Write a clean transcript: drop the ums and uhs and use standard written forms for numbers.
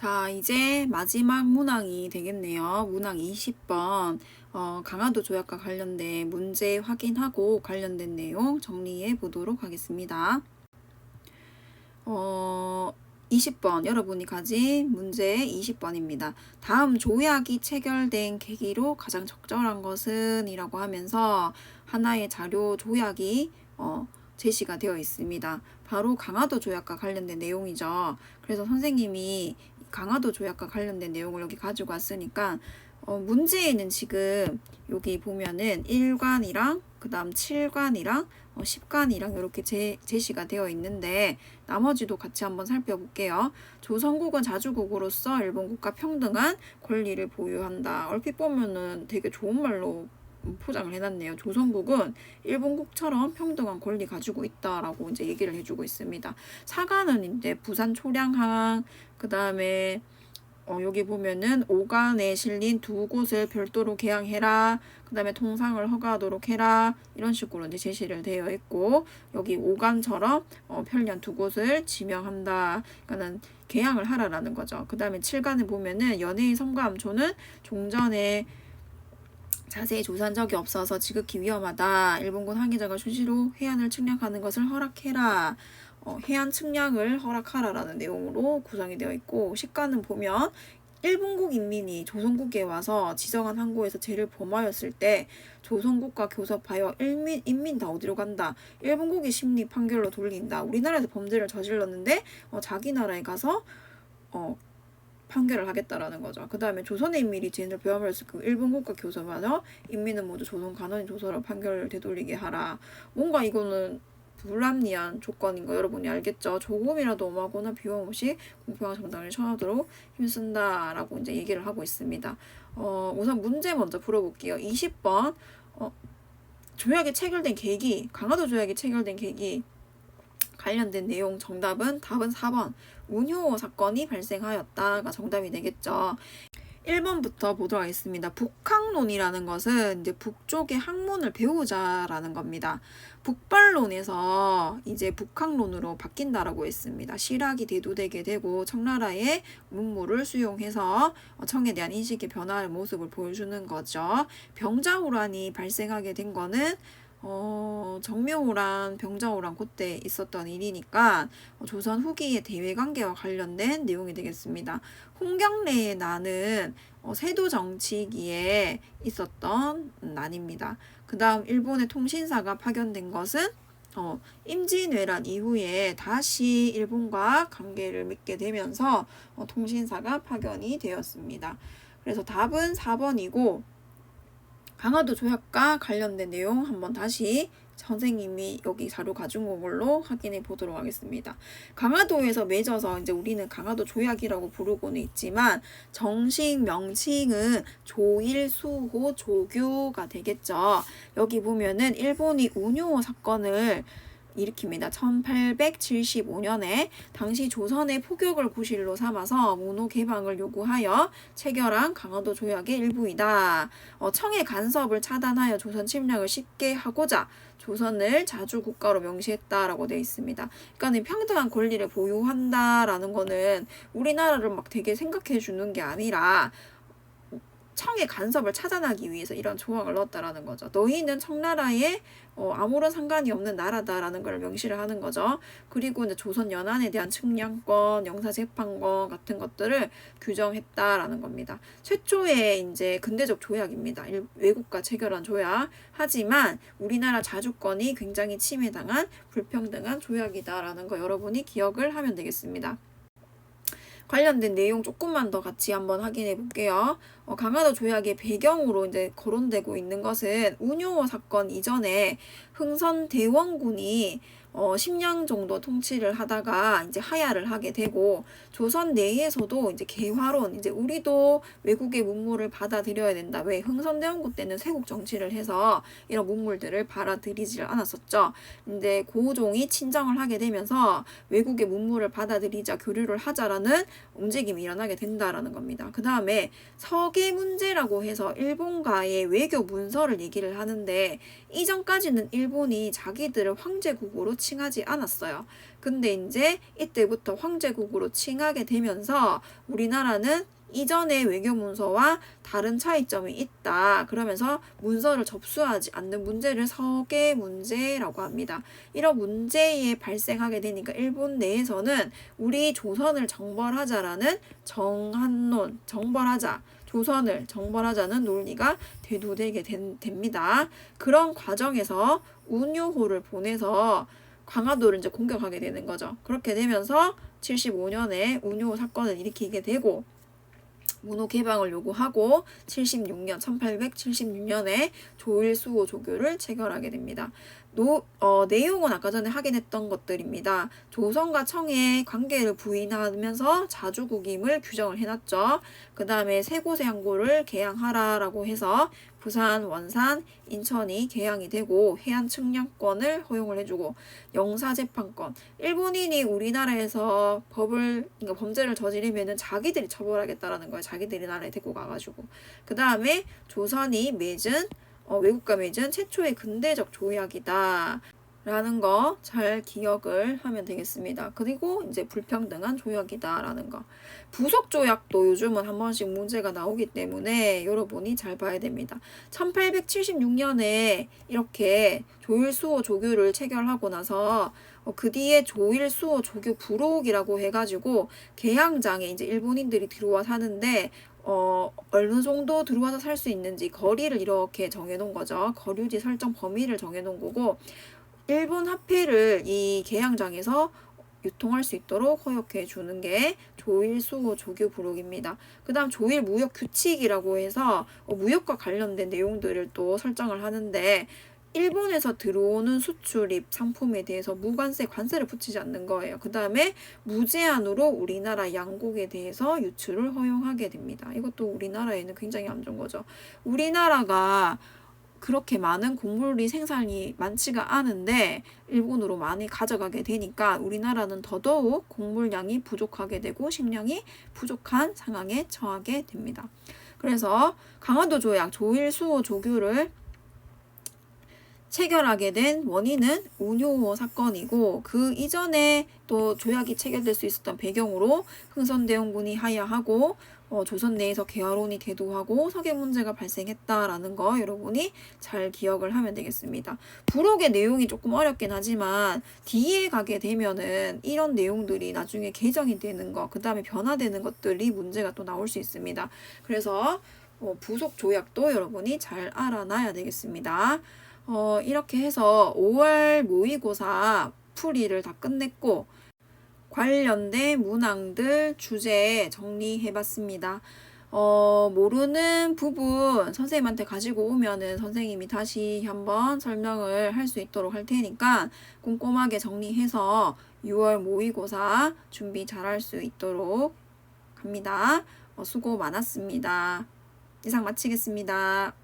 자, 이제 마지막 문항이 되겠네요. 문항 20번. 강화도 조약과 관련된 문제 확인하고 관련된 내용 정리해 보도록 하겠습니다. 20번 여러분이 가진 문제 20번입니다. 다음 조약이 체결된 계기로 가장 적절한 것은 이라고 하면서 하나의 자료 조약이 제시가 되어 있습니다. 바로 강화도 조약과 관련된 내용이죠. 그래서 선생님이 강화도 조약과 관련된 내용을 여기 가지고 왔으니까 문제에는 지금 여기 보면은 1관이랑 그 다음 7관이랑 10관이랑 이렇게 제시가 되어 있는데 나머지도 같이 한번 살펴볼게요. 조선국은 자주국으로서 일본국과 평등한 권리를 보유한다. 얼핏 보면은 되게 좋은 말로 포장을 해놨네요. 조선국은 일본국처럼 평등한 권리 가지고 있다라고 이제 얘기를 해주고 있습니다. 사관은 이제 부산 초량항, 그 다음에 여기 보면은 오간에 실린 두 곳을 별도로 개항해라. 그 다음에 통상을 허가하도록 해라. 이런 식으로 이제 제시를 되어 있고, 여기 오간처럼 편리한 두 곳을 지명한다. 그러니까는 개항을 하라라는 거죠. 그 다음에 7간에 보면은 연예인 성과 암초는 종전에 자세히 조사한 적이 없어서 지극히 위험하다. 일본군 항해자가 수시로 해안을 측량하는 것을 허락해라. 해안 측량을 허락하라라는 내용으로 구성이 되어 있고, 식가는 보면 일본국 인민이 조선국에 와서 지정한 항구에서 죄를 범하였을 때 조선국과 교섭하여 인민 다 어디로 간다. 일본국이 심리 판결로 돌린다. 우리나라에서 범죄를 저질렀는데 자기 나라에 가서 판결을 하겠다라는 거죠. 그 다음에 조선의 인민이 죄를 범하였을 그 일본국과 교섭하여 인민은 모두 조선 간원인 조서로 판결을 되돌리게 하라. 뭔가 이거는 불합리한 조건인 거 여러분이 알겠죠? 조금이라도 엄하거나 비용 없이 공평한 정당을 청하도록 힘쓴다라고 이제 얘기를 하고 있습니다. 우선 문제 먼저 풀어볼게요. 20번 조약이 체결된 계기, 강화도 조약이 체결된 계기 관련된 내용 답은 4번 운효 사건이 발생하였다가 정답이 되겠죠. 1번부터 보도록 하겠습니다. 북학론이라는 것은 이제 북쪽의 학문을 배우자라는 겁니다. 북발론에서 이제 북학론으로 바뀐다라고 했습니다. 실학이 대두되게 되고 청나라의 문물을 수용해서 청에 대한 인식의 변화의 모습을 보여주는 거죠. 병자호란이 발생하게 된 거는 정묘호란, 병자호란 그때 있었던 일이니까 조선 후기의 대외관계와 관련된 내용이 되겠습니다. 홍경래의 난은 세도 정치기에 있었던 난입니다. 그 다음 일본의 통신사가 파견된 것은 임진왜란 이후에 다시 일본과 관계를 맺게 되면서 통신사가 파견이 되었습니다. 그래서 답은 4번이고 강화도 조약과 관련된 내용 한번 다시 선생님이 여기 자료 가져온 걸로 확인해 보도록 하겠습니다. 강화도에서 맺어서 이제 우리는 강화도 조약이라고 부르고는 있지만 정식 명칭은 조일수호 조규가 되겠죠. 여기 보면은 일본이 운요 사건을 일으킵니다. 1875년에 당시 조선의 포격을 구실로 삼아서 문호 개방을 요구하여 체결한 강화도 조약의 일부이다. 청의 간섭을 차단하여 조선 침략을 쉽게 하고자 조선을 자주 국가로 명시했다라고 되어 있습니다. 그러니까 평등한 권리를 보유한다라는 거는 우리나라를 막 되게 생각해 주는 게 아니라 청의 간섭을 차단하기 위해서 이런 조항을 넣었다라는 거죠. 너희는 청나라에 아무런 상관이 없는 나라다라는 걸 명시를 하는 거죠. 그리고 이제 조선 연안에 대한 측량권, 영사재판권 같은 것들을 규정했다라는 겁니다. 최초의 이제 근대적 조약입니다. 외국과 체결한 조약. 하지만 우리나라 자주권이 굉장히 침해당한 불평등한 조약이다라는 거 여러분이 기억을 하면 되겠습니다. 관련된 내용 조금만 더 같이 한번 확인해 볼게요. 강화도 조약의 배경으로 이제 거론되고 있는 것은 운요 사건 이전에 흥선대원군이 10년 정도 통치를 하다가 이제 하야를 하게 되고 조선 내에서도 이제 개화론 이제 우리도 외국의 문물을 받아들여야 된다. 왜 흥선대원군 때는 세국 정치를 해서 이런 문물들을 받아들이질 않았었죠. 근데 고종이 친정을 하게 되면서 외국의 문물을 받아들이자 교류를 하자라는 움직임이 일어나게 된다라는 겁니다. 그 다음에 서계 문제라고 해서 일본과의 외교 문서를 얘기를 하는데 이전까지는 일본이 자기들을 황제국으로 칭하지 않았어요. 근데 이제 이때부터 황제국으로 칭하게 되면서 우리나라는 이전의 외교 문서와 다른 차이점이 있다. 그러면서 문서를 접수하지 않는 문제를 서계 문제라고 합니다. 이런 문제에 발생하게 되니까 일본 내에서는 우리 조선을 정벌하자라는 정한론, 정벌하자, 조선을 정벌하자는 논리가 대두되게 됩니다. 그런 과정에서 운요호를 보내서 강화도를 이제 공격하게 되는 거죠. 그렇게 되면서 75년에 운요 사건을 일으키게 되고 문호 개방을 요구하고 1876년에 조일수호 조교를 체결하게 됩니다. 내용은 아까 전에 확인했던 것들입니다. 조선과 청의 관계를 부인하면서 자주국임을 규정을 해놨죠. 그 다음에 세 곳의 항구를 개항하라라고 해서 부산, 원산, 인천이 개항이 되고 해안 측량권을 허용을 해주고 영사재판권, 일본인이 우리나라에서 그러니까 범죄를 저지르면은 자기들이 처벌하겠다라는 거예요. 자기들이 나라에 데리고 가가지고. 그 다음에 조선이 맺은 외국과 맺은 최초의 근대적 조약이다. 라는 거 잘 기억을 하면 되겠습니다. 그리고 이제 불평등한 조약이다 라는 거. 부속 조약도 요즘은 한 번씩 문제가 나오기 때문에 여러분이 잘 봐야 됩니다. 1876년에 이렇게 조일수호 조규를 체결하고 나서 그 뒤에 조일수호 조규 부록이라고 해가지고 개항장에 이제 일본인들이 들어와 사는데 어느 정도 들어와서 살 수 있는지 거리를 이렇게 정해놓은 거죠. 거류지 설정 범위를 정해놓은 거고 일본 화폐를 이 개항장에서 유통할 수 있도록 허용해 주는 게 조일수호 조규 부록입니다. 그 다음 조일 무역 규칙이라고 해서 무역과 관련된 내용들을 또 설정을 하는데 일본에서 들어오는 수출입 상품에 대해서 무관세 관세를 붙이지 않는 거예요. 그 다음에 무제한으로 우리나라 양곡에 대해서 유출을 허용하게 됩니다. 이것도 우리나라에는 굉장히 안 좋은 거죠. 우리나라가 그렇게 많은 곡물이 생산이 많지가 않은데 일본으로 많이 가져가게 되니까 우리나라는 더더욱 곡물량이 부족하게 되고 식량이 부족한 상황에 처하게 됩니다. 그래서 강화도 조약 조일수호 조규를 체결하게 된 원인은 운요호 사건이고 그 이전에 또 조약이 체결될 수 있었던 배경으로 흥선대원군이 하야하고 조선 내에서 개화론이 대두하고 서계 문제가 발생했다라는 거 여러분이 잘 기억을 하면 되겠습니다. 부록의 내용이 조금 어렵긴 하지만 뒤에 가게 되면은 이런 내용들이 나중에 개정이 되는 거, 그 다음에 변화되는 것들이 문제가 또 나올 수 있습니다. 그래서 부속 조약도 여러분이 잘 알아놔야 되겠습니다. 이렇게 해서 5월 모의고사 풀이를 다 끝냈고 관련된 문항들 주제 정리해봤습니다. 모르는 부분 선생님한테 가지고 오면은 선생님이 다시 한번 설명을 할 수 있도록 할 테니까 꼼꼼하게 정리해서 6월 모의고사 준비 잘할 수 있도록 합니다. 수고 많았습니다. 이상 마치겠습니다.